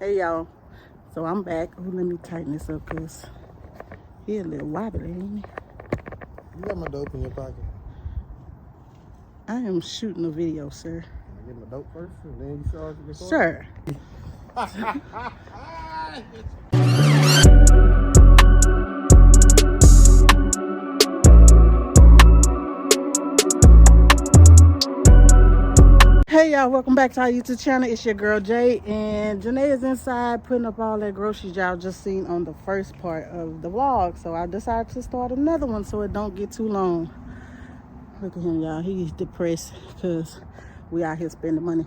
Hey y'all, so I'm back. Oh, let me tighten this up because he a little wobbly, ain't he? You got my dope in your pocket. I am shooting a video, sir. Can I get my dope first and then you charge the car? Sure. Hey y'all, welcome back to our YouTube channel. It's your girl Jay, and Janae is inside putting up all that groceries y'all just seen on the first part of the vlog. So I decided to start another one so it don't get too long. Look at him, y'all. He's depressed because we out here spending money.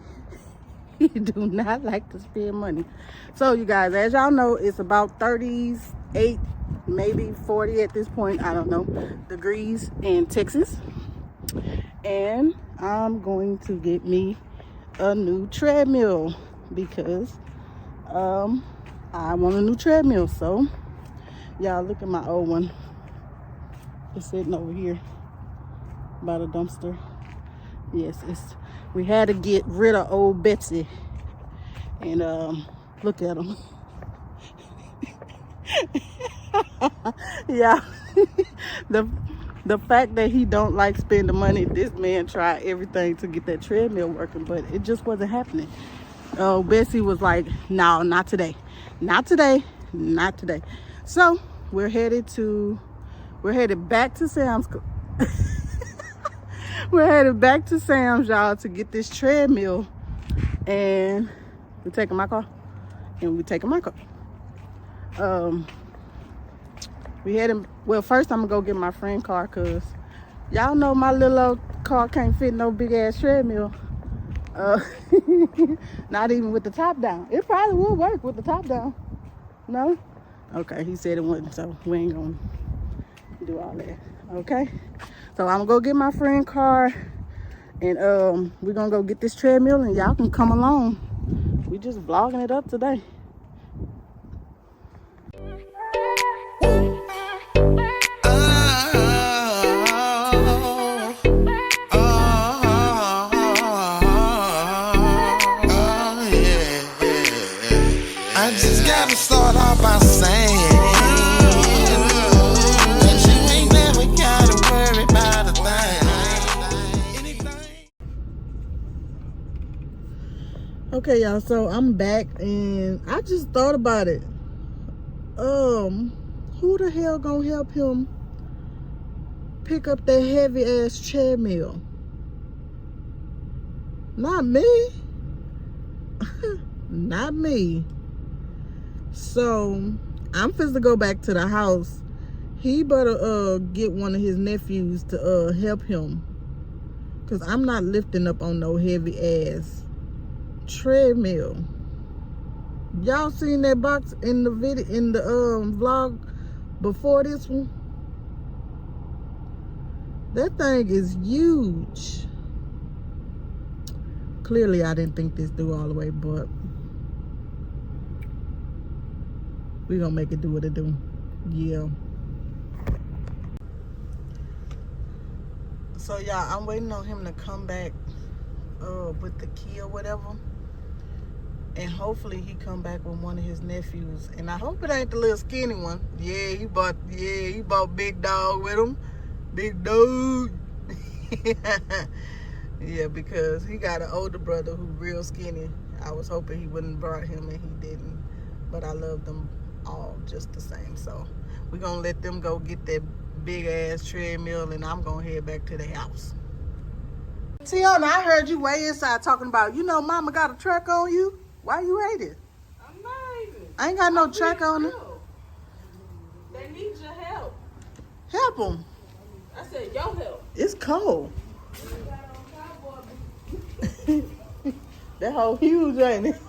He do not like to spend money. So you guys, as y'all know, it's about 38, maybe 40 at this point, I don't know, degrees in Texas. And I'm going to get me a new treadmill because I want a new treadmill. So y'all, look at my old one. It's sitting over here by the dumpster. Yes, we had to get rid of old Betsy. And look at him. Yeah. The fact that he don't like spending money, this man tried everything to get that treadmill working, but it just wasn't happening. Oh, Bessie was like, no, not today. Not today. Not today. So we're headed back to Sam's. We're headed back to Sam's, y'all, to get this treadmill. And we're taking my car. And we're taking my car. We heading, well, first I'm gonna go get my friend car because y'all know my little old car can't fit no big ass treadmill. Not even with the top down. It probably would work with the top down. No? Okay, he said it wouldn't, so we ain't gonna do all that. Okay? So I'm gonna go get my friend car and we're gonna go get this treadmill and y'all can come along. We just vlogging it up today. I just gotta start off by saying that you ain't never gotta worry about a thing. Okay, y'all, so I'm back and I just thought about it. Who the hell gonna help him pick up that heavy ass treadmill? Not me. Not me. So I'm supposed to go back to the house. He better get one of his nephews to help him, cause I'm not lifting up on no heavy ass treadmill. Y'all seen that box in the video, in the vlog before this one? That thing is huge. Clearly I didn't think this through all the way, but we gonna make it do what it do. Yeah. So y'all, I'm waiting on him to come back with the key or whatever. And hopefully he come back with one of his nephews. And I hope it ain't the little skinny one. Yeah, he bought Big Dog with him. Big Dog. Yeah, because he got an older brother who real skinny. I was hoping he wouldn't brought him and he didn't. But I love them all just the same. So we're gonna let them go get that big ass treadmill and I'm gonna head back to the house. Tiana, I heard you way inside talking about, you know, mama got a track on you. Why you hating? I'm not hating. I ain't got no track on it. They need your help. Help them. I said your help. It's cold. That whole huge, ain't it?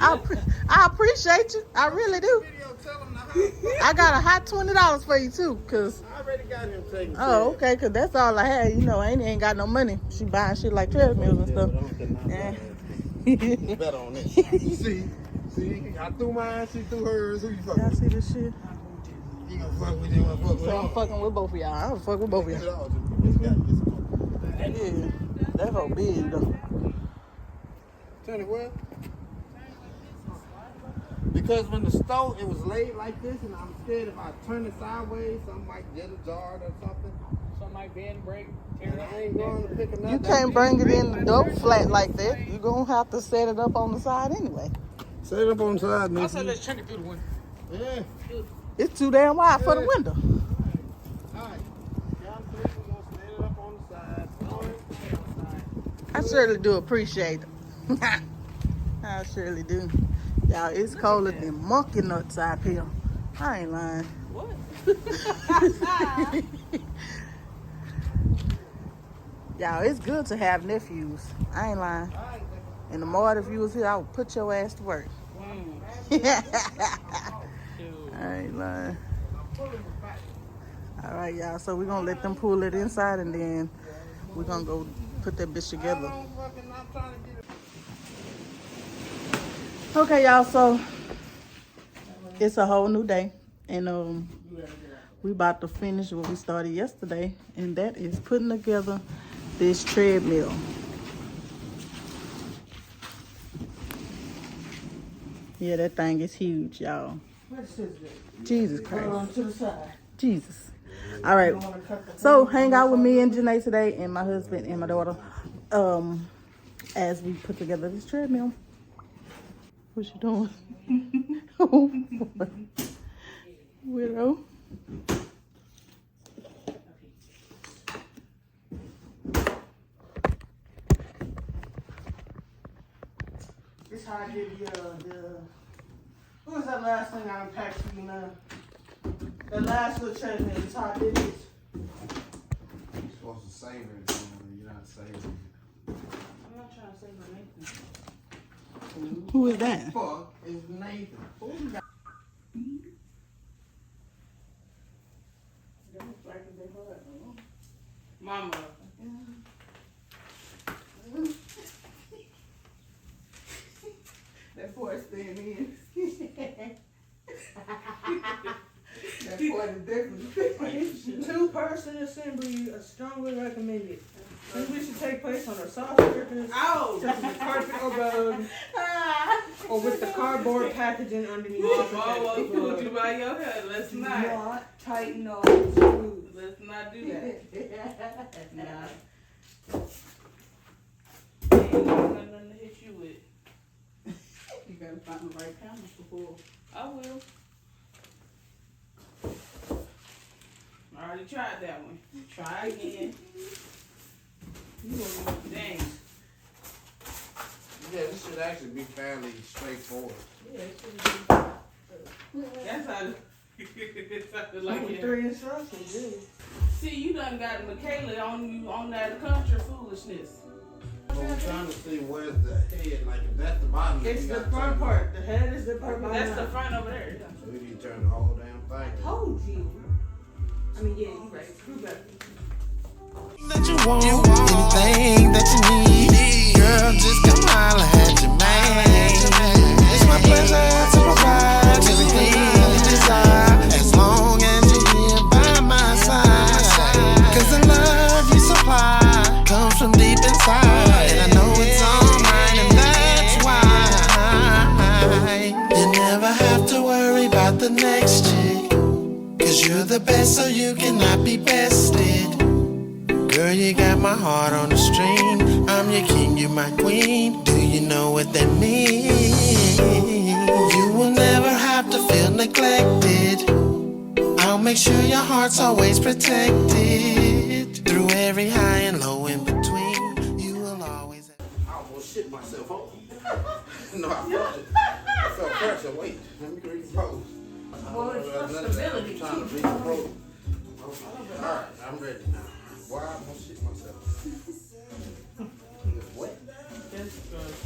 I appreciate you. I really do. I got a hot $20 for you too, cause I already got him taken. oh, okay, cause that's all I had. You know, ain't got no money. She buying shit like treadmills and stuff. Bet on it. See, I threw mine, she threw hers. Who you fucking Y'all with? see this shit? You gonna fuck with you, wanna fuck with So I'm her? fucking with both of y'all. I don't fuck with both of y'all. Just got this one. Yeah, that whole big though. Turn it where? Because when the stove, it was laid like this, and I'm scared if I turn it sideways, something might get a jar or something. Some might bend, break, tear And it up. I ain't going to pick it up. You can't bring it in the dope flat like that. You're going to have to set it up on the side anyway. Set it up on the side, I said Nicky. let's check it through the window. Yeah. It's too damn wide for the window. All right. Count three, we're going to set it up on the side. I surely do appreciate it. I surely do. Y'all, it's colder than monkey nuts out here. I ain't lying. What? Y'all, it's good to have nephews. I ain't lying. And the more if you was here, I would put your ass to work. I ain't lying. All right, y'all. So we're going to let them pull it inside and then we're going to go put that bitch together. Okay, y'all. So it's a whole new day. And we about to finish what we started yesterday. And that is putting together this treadmill. Yeah, that thing is huge, y'all. Jesus Christ. Jesus. All right. So hang out with me and Janae today and my husband and my daughter as we put together this treadmill. What you doing? Oh, boy. Widow. This how I did what was that last thing I unpacked for you now? The last little treadmill. This how I did this. You're supposed to save it. You're not saving it. I'm not trying to say my name. Who is that? Fuck is Nathan. Who you got? Mama. That boy staying in. That boy is definitely. Two-person assembly is strongly recommended. Assembly should take place on a soft surface, Ow! such as a carpet or rug, or with the cardboard packaging underneath. Mama, pulled you by your hair. Let's not. Tighten all the screws. Let's not do that. Nah. Ain't got nothing to hit you with. You gotta find the right camera before. I will. I already tried that one. Try again. You gonna be dang. Yeah, this should actually be fairly straightforward. That's how it's like it. 3 instructions, yeah. See, you done got Michaela on you on that country foolishness. But we're trying to see where's the head. Like, if that's the bottom, then It's you the gotta front turn part. The head is the part. That's the front over there. So we need to turn the whole damn thing. Told you. I mean, yeah, you right. Screw back. That you want, anything that you need, girl, just come holler at your man. It's my pleasure to provide everything you desire, as long as you're here by my side. Cause the love you supply comes from deep inside, and I know it's all mine, and that's why you never have to worry about the next chick. Cause you're the best, so you cannot be bested. Girl, you got my heart on the string. I'm your king, you're my queen. Do you know what that means? You will never have to feel neglected. I'll make sure your heart's always protected. Through every high and low in between, you will always have. I almost shit myself. Oh. No, I felt it. I felt pressure. Wait, let me recompose. Well, it's for stability, I'm trying to recompose. Alright, I'm ready now. Why I almost shit myself? It's wet.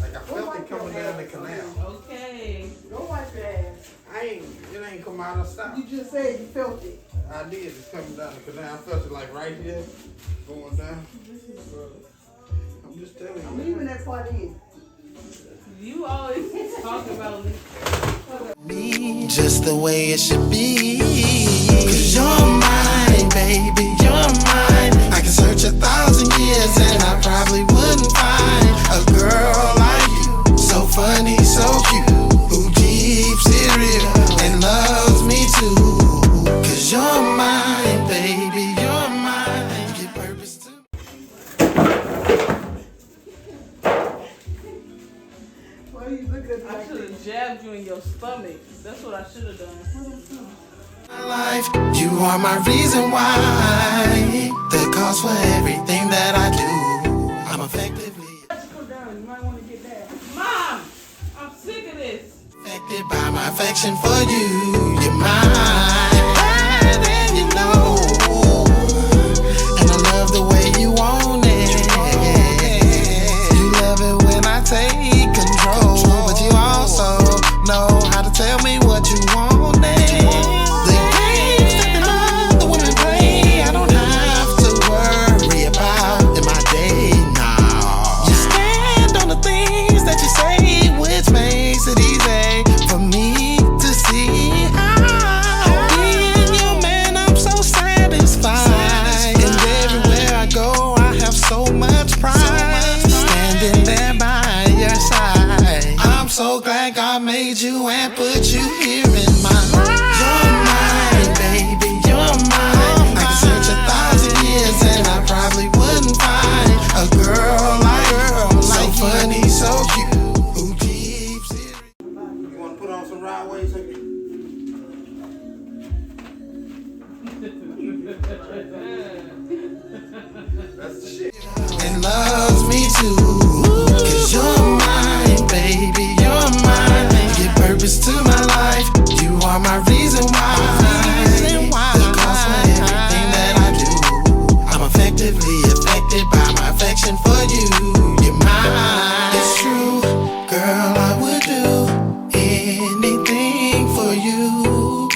Like I felt it coming down the canal. Okay. Go wipe your ass. It ain't come out of stop. You just said you felt it. I did. It's coming down the canal. I felt it like right here, going down. I'm just telling I'm you. leaving that part in. You always talk about me. Just the way it should be. Cause you're mine, baby, you're mine. I can search 1,000 years and I probably wouldn't find a girl like you. I should have jabbed you in your stomach. That's what I should have done. Life, you are my reason why. The cause for everything that I do. I'm effectively You might want to get that. Mom, I'm sick of this. affected by my affection for you. You're mine, and you know. And I love the way you want it. You love it when I take control, but you also know how to tell me what you want. The games that the women play, I don't have to worry about in my day now. You stand on the things that you say, which makes it easy for me to see how being your man, I'm so satisfied. And everywhere I go, I have so much pride. Standing there by your side. I'm so glad God made you and put you here in my life. You're mine, baby, you're mine. I could search 1,000 years and I probably wouldn't find a girl like so funny, so cute, who keeps it. You want to put on some ride waves? That's the shit. And loves me too. 'Cause you're mine, baby, you're mine. Give purpose to my life. You are my reason why. The cause for everything that I do. I'm effectively affected by my affection for you. You're mine. It's true, girl, I would do anything for you.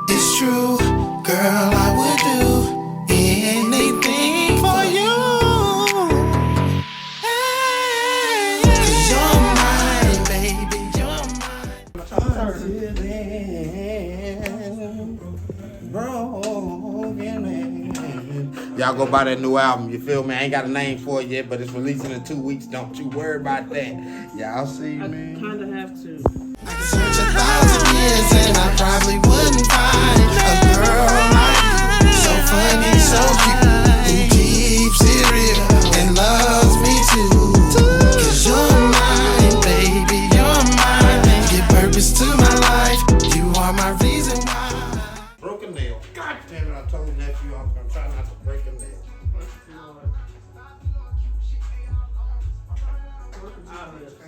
It's true, girl, I would do anything for you. Hey, 'cause you're mine, baby, you're mine. Until then, broken man. Y'all go buy that new album, you feel me? I ain't got a name for it yet, but it's releasing in 2 weeks. Don't you worry about that. Y'all see I me? kind of have to. I could search 1,000 years and I probably wouldn't find a girl like you. So funny, so cute, who keeps it real and loves me too. 'Cause you're mine, baby, you're mine. Give purpose to my life. You are my reason why. Broken nail. God damn it, I told nephew I'm gonna try not to break a nail. I'll be upset.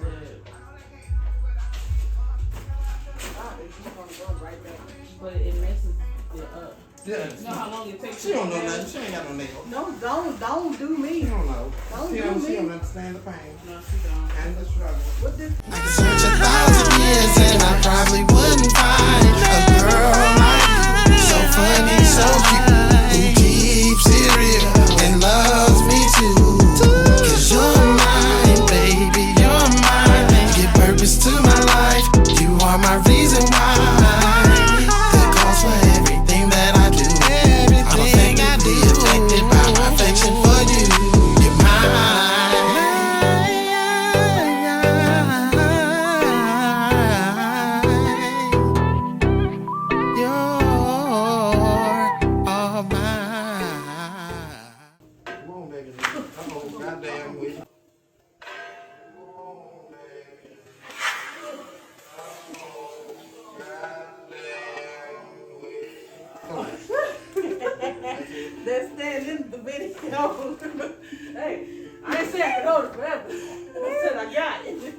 But it messes it up. Yeah. You know how long it takes She to don't know get nothing. down? She ain't got no nail. No, don't do me. She don't know. Don't She do don't, she me. don't understand the pain No, she don't. and the struggle. What this? I could search 1,000 years and I probably wouldn't find a girl like you. So funny, so cute, who keeps it real and loves me too. 'Cause you're mine, baby, you're mine. Give purpose to my life. You are my reason why. The cause for everything that I do. I'm effectively affected by my affection for you. You're mine. You're all mine. Come on, baby. Come on, goddamn with you. That's standing the video. Hey, I ain't say I could hold it forever. I said I got it.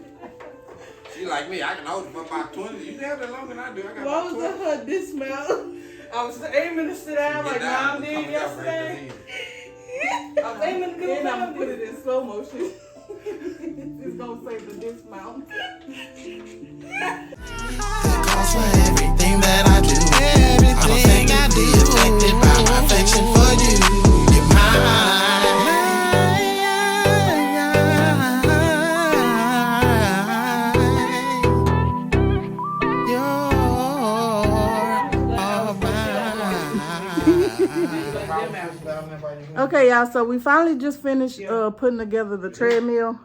She like me, I can hold it for about 20. You have that longer than I do. I got What about was 20. her dismount? I was aiming to sit down like Mom did yesterday. I was aiming to do Then I'm Mom gonna put did. it in slow motion. It's gonna say the dismount. The cause for everything that I do. I'm effectively affected by my affection for you. You're mine. You're all mine. Okay, y'all. So we finally just finished putting together the treadmill.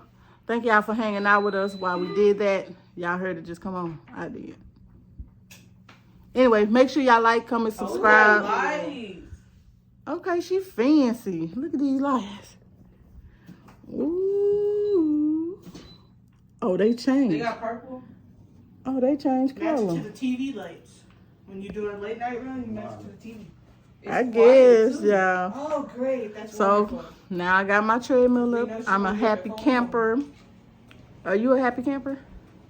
Thank y'all for hanging out with us while we did that. Y'all heard it just come on. I did. Anyway, make sure y'all like, comment, subscribe. Lights. Okay, she fancy. Look at these lights. Ooh. Oh, they They changed. got purple. Oh, they changed Matching color. to the TV lights. When you do a late night run, you match to the TV. I It's quiet, guess, too. yeah. Oh, great. That's So wonderful. now I got my treadmill up. I'm a happy camper. Are you a happy camper?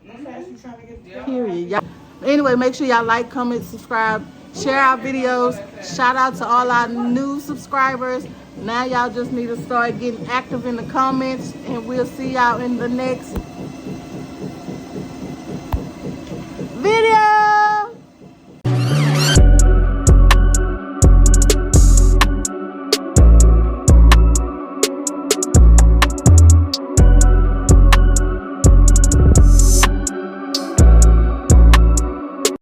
Okay, you trying to get Period. Y'all. Anyway, make sure y'all like, comment, subscribe, share our videos. Shout out to all our new subscribers. Now y'all just need to start getting active in the comments, and we'll see y'all in the next